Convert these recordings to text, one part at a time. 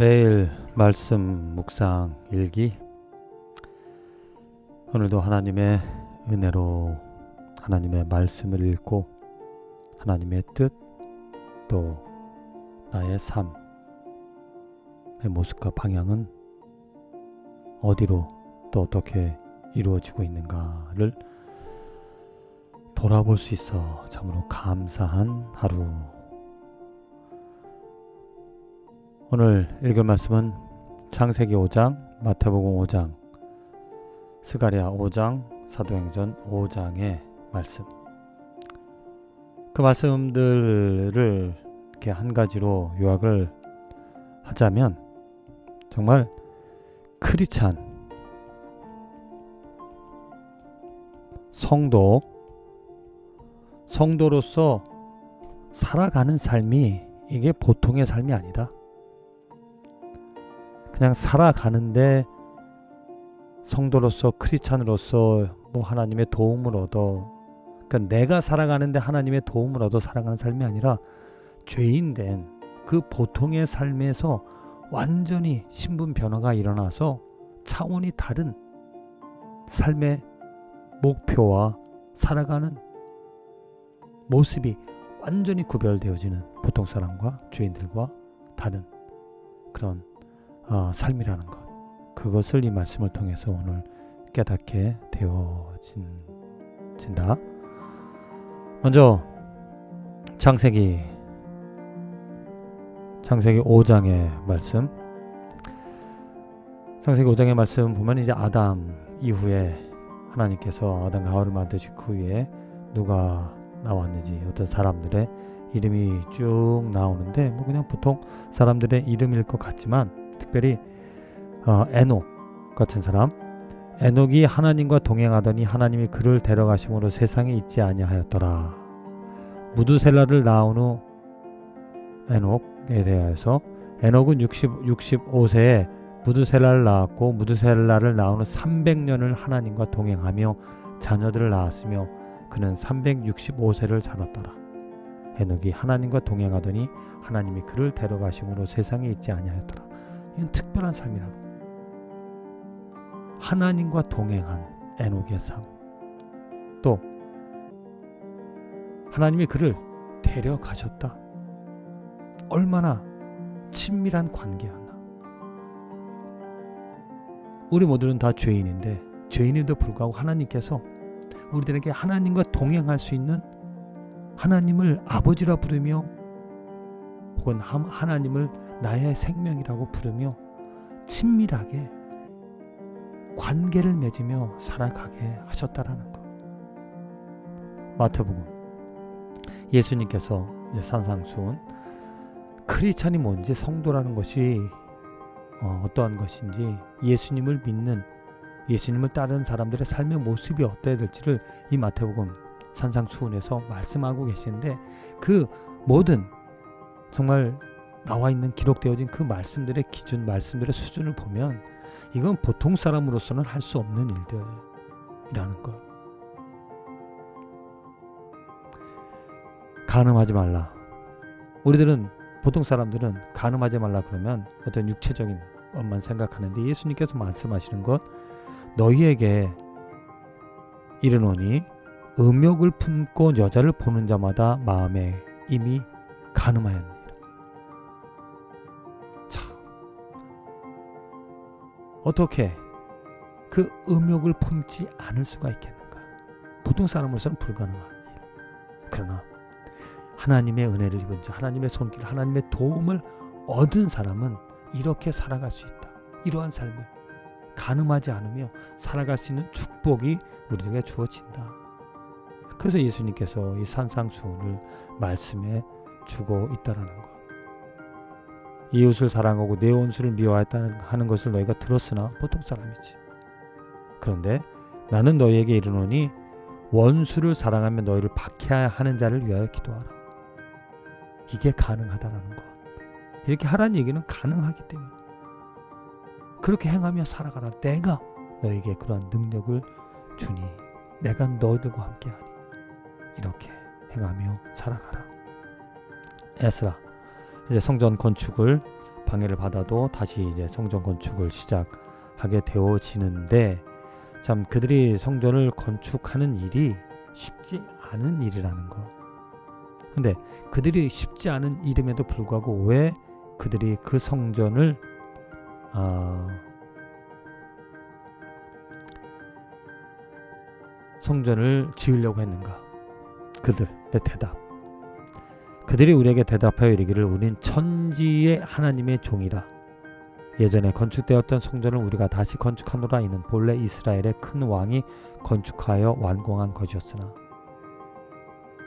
매일 말씀 묵상 일기. 오늘도 하나님의 은혜로 하나님의 말씀을 읽고 하나님의 뜻, 또 나의 삶의 모습과 방향은 어디로 또 어떻게 이루어지고 있는가를 돌아볼 수 있어 참으로 감사한 하루. 오늘 읽을 말씀은 창세기 5장, 마태복음 5장, 스가랴 5장, 사도행전 5장의 말씀. 그 말씀들을 이렇게 한 가지로 요약을 하자면 정말 크리스찬 성도로서 살아가는 삶이 이게 보통의 삶이 아니다. 그냥 살아가는데 성도로서 크리스찬으로서 뭐 하나님의 도움을 얻어, 그러니까 내가 살아가는데 하나님의 도움을 얻어 살아가는 삶이 아니라 죄인된 그 보통의 삶에서 완전히 신분 변화가 일어나서 차원이 다른 삶의 목표와 살아가는 모습이 완전히 구별되어지는 보통 사람과 죄인들과 다른 그런 삶이라는 것, 그것을 이 말씀을 통해서 오늘 깨닫게 되어진다. 먼저 창세기 5장의 말씀. 창세기 5장의 말씀 보면 이제 아담 이후에 하나님께서 아담과 하와를 만드신 그 후에 누가 나왔는지 어떤 사람들의 이름이 쭉 나오는데 뭐 그냥 보통 사람들의 이름일 것 같지만 특별히 에녹 같은 사람, 에녹이 하나님과 동행하더니 하나님이 그를 데려가심으로 세상에 있지 아니하였더라. 무두셀라를 낳은 후 에녹에 대하여서 에녹은 65세에 무두셀라를 낳았고 무두셀라를 낳은 후 300년을 하나님과 동행하며 자녀들을 낳았으며 그는 365세를 살았더라. 에녹이 하나님과 동행하더니 하나님이 그를 데려가심으로 세상에 있지 아니하였더라. 이건 특별한 삶이라고. 하나님과 동행한 에녹의 삶. 또 하나님이 그를 데려가셨다. 얼마나 친밀한 관계였나. 우리 모두는 다 죄인인데 죄인임에도 불구하고 하나님께서 우리들에게 하나님과 동행할 수 있는, 하나님을 아버지라 부르며 혹은 하나님을 나의 생명이라고 부르며 친밀하게 관계를 맺으며 살아가게 하셨다라는 것. 마태복음 예수님께서 이제 산상수훈 크리스찬이 뭔지, 성도라는 것이 어떠한 것인지, 예수님을 믿는, 예수님을 따르는 사람들의 삶의 모습이 어떠해야 될지를 이 마태복음 산상수훈에서 말씀하고 계시는데, 그 모든 정말 나와 있는 기록되어진 그 말씀들의 기준, 말씀들의 수준을 보면 이건 보통 사람으로서는 할 수 없는 일들이라는 것. 간음하지 말라. 우리들은, 보통 사람들은 간음하지 말라 그러면 어떤 육체적인 것만 생각하는데 예수님께서 말씀하시는 것, 너희에게 이르노니 음욕을 품고 여자를 보는 자마다 마음에 이미 간음하였느니라. 어떻게 그 음욕을 품지 않을 수가 있겠는가? 보통 사람으로서는 불가능한 일. 그러나 하나님의 은혜를 입은 자, 하나님의 손길, 하나님의 도움을 얻은 사람은 이렇게 살아갈 수 있다. 이러한 삶을 간음하지 않으며 살아갈 수 있는 축복이 우리에게 주어진다. 그래서 예수님께서 이 산상수훈을 말씀해 주고 있다라는 것. 이웃을 사랑하고 내 원수를 미워하였다는 하는 것을 너희가 들었으나 보통 사람이지. 그런데 나는 너희에게 이르노니 원수를 사랑하며 너희를 박해하는 자를 위하여 기도하라. 이게 가능하다라는 것. 이렇게 하라는 얘기는 가능하기 때문에. 그렇게 행하며 살아가라. 내가 너에게 그러한 능력을 주니 내가 너희들과 함께하니 이렇게 행하며 살아가라. 에스라 이제 성전 건축을 방해를 받아도 다시 이제 성전 건축을 시작하게 되어지는데, 참 그들이 성전을 건축하는 일이 쉽지 않은 일이라는 거. 근데 그들이 쉽지 않은 일임에도 불구하고 왜 그들이 그 성전을 지으려고 했는가? 그들의 대답. 그들이 우리에게 대답하여 이르기를 우린 천지의 하나님의 종이라. 예전에 건축되었던 성전을 우리가 다시 건축하노라. 이는 본래 이스라엘의 큰 왕이 건축하여 완공한 것이었으나.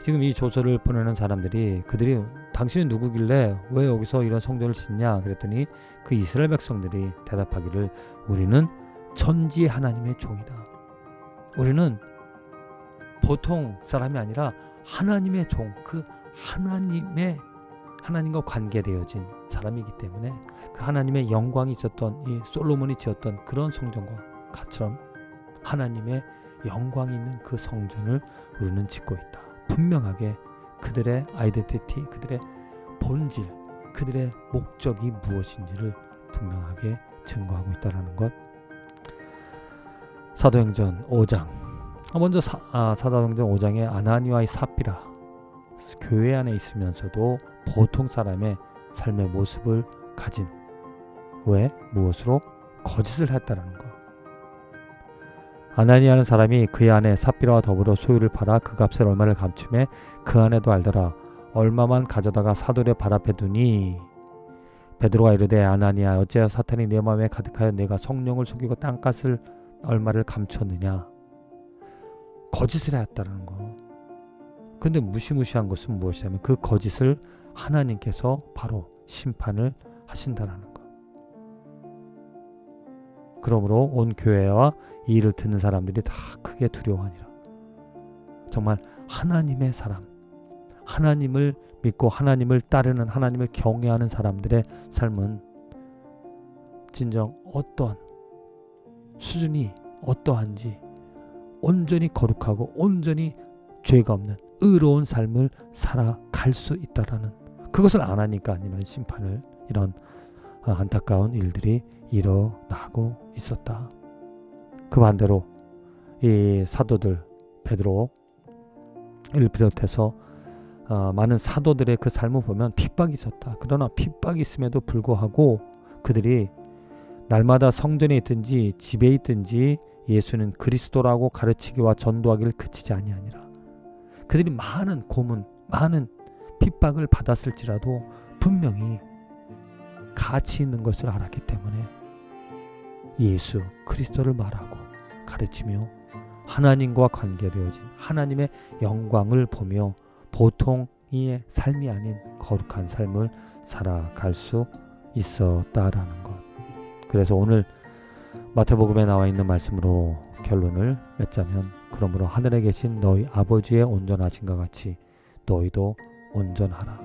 지금 이 조서를 보내는 사람들이 그들이 당신이 누구길래 왜 여기서 이런 성전을 짓냐 그랬더니 그 이스라엘 백성들이 대답하기를 우리는 천지의 하나님의 종이다. 우리는 보통 사람이 아니라 하나님의 종, 그 하나님과 관계되어진 사람이기 때문에 그 하나님의 영광이 있었던 이 솔로몬이 지었던 그런 성전과 같처럼 하나님의 영광이 있는 그 성전을 우리는 짓고 있다. 분명하게 그들의 아이덴티티, 그들의 본질, 그들의 목적이 무엇인지를 분명하게 증거하고 있다는 것. 사도행전 5장. 먼저 사도행전 5장에 아나니아의 삽비라 교회 안에 있으면서도 보통 사람의 삶의 모습을 가진, 왜? 무엇으로? 거짓을 했다는 것. 아나니아는 사람이 그의 아내 삽비라와 더불어 소유를 팔아 그 값을 얼마를 감추매 그 아내도 알더라. 얼마만 가져다가 사도의 발 앞에 두니 베드로가 이르되 아나니아 어찌하여 사탄이 내 마음에 가득하여 내가 성령을 속이고 땅값을 얼마를 감췄느냐. 거짓을 했다는 거. 근데 무시무시한 것은 무엇이냐면 그 거짓을 하나님께서 바로 심판을 하신다는 것. 그러므로 온 교회와 이 일을 듣는 사람들이 다 크게 두려워하니라. 정말 하나님의 사람, 하나님을 믿고 하나님을 따르는, 하나님을 경외하는 사람들의 삶은 진정 어떠한 수준이 어떠한지 온전히 거룩하고 온전히 죄가 없는 의로운 삶을 살아갈 수 있다라는, 그것을 안 하니까 이런 심판을, 이런 안타까운 일들이 일어나고 있었다. 그 반대로 이 사도들, 베드로를 비롯해서 많은 사도들의 그 삶을 보면 핍박이 있었다. 그러나 핍박이 있음에도 불구하고 그들이 날마다 성전에 있든지 집에 있든지 예수는 그리스도라고 가르치기와 전도하기를 그치지 아니하니라. 그들이 많은 고문, 많은 핍박을 받았을지라도 분명히 가치 있는 것을 알았기 때문에 예수 그리스도를 말하고 가르치며 하나님과 관계되어진 하나님의 영광을 보며 보통의 삶이 아닌 거룩한 삶을 살아갈 수 있었다라는 것. 그래서 오늘 마태복음에 나와 있는 말씀으로 결론을 맺자면, 그러므로 하늘에 계신 너희 아버지의 온전하신과 같이 너희도 온전하라.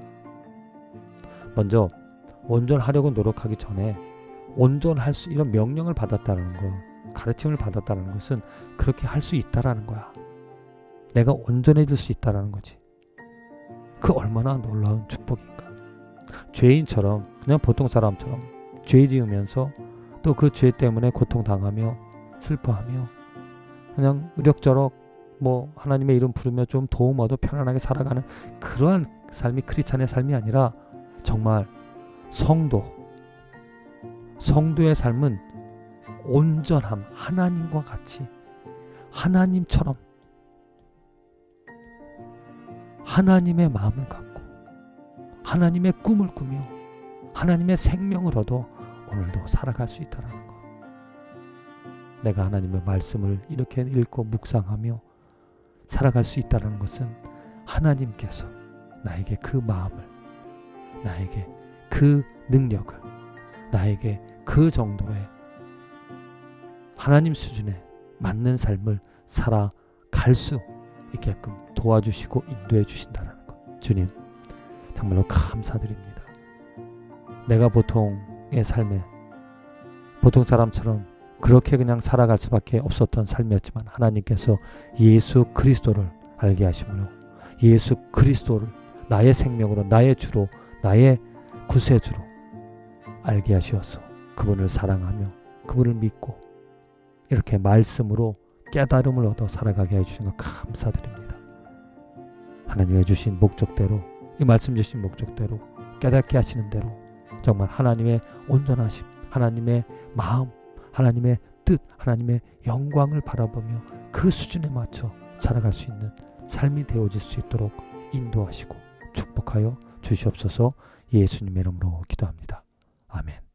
먼저 온전하려고 노력하기 전에 온전할 수, 이런 명령을 받았다는 거, 가르침을 받았다는 것은 그렇게 할 수 있다라는 거야. 내가 온전해질 수 있다라는 거지. 그 얼마나 놀라운 축복인가. 죄인처럼, 그냥 보통 사람처럼 죄 지으면서 또 그 죄 때문에 고통당하며 슬퍼하며 그냥 의력저럭 하나님의 이름 부르며 좀 도움 얻어 편안하게 살아가는 그러한 삶이 크리스찬의 삶이 아니라 정말 성도의 삶은 온전함, 하나님과 같이 하나님처럼 하나님의 마음을 갖고 하나님의 꿈을 꾸며 하나님의 생명을 얻어 오늘도 살아갈 수 있다는 것. 내가 하나님의 말씀을 이렇게 읽고 묵상하며 살아갈 수 있다는 것은 하나님께서 나에게 그 마음을, 나에게 그 능력을, 나에게 그 정도의 하나님 수준에 맞는 삶을 살아갈 수 있게끔 도와주시고 인도해 주신다는 것. 주님 정말로 감사드립니다. 내가 보통의 삶에 보통 사람처럼 그렇게 그냥 살아갈 수밖에 없었던 삶이었지만 하나님께서 예수 그리스도를 알게 하심으로 예수 그리스도를 나의 생명으로, 나의 주로, 나의 구세주로 알게 하시어서 그분을 사랑하며 그분을 믿고 이렇게 말씀으로 깨달음을 얻어 살아가게 해주신 것 감사드립니다. 하나님의 주신 목적대로, 이 말씀 주신 목적대로 깨닫게 하시는 대로 정말 하나님의 온전하심, 하나님의 마음, 하나님의 뜻, 하나님의 영광을 바라보며 그 수준에 맞춰 살아갈 수 있는 삶이 되어질 수 있도록 인도하시고 축복하여 주시옵소서. 예수님의 이름으로 기도합니다. 아멘.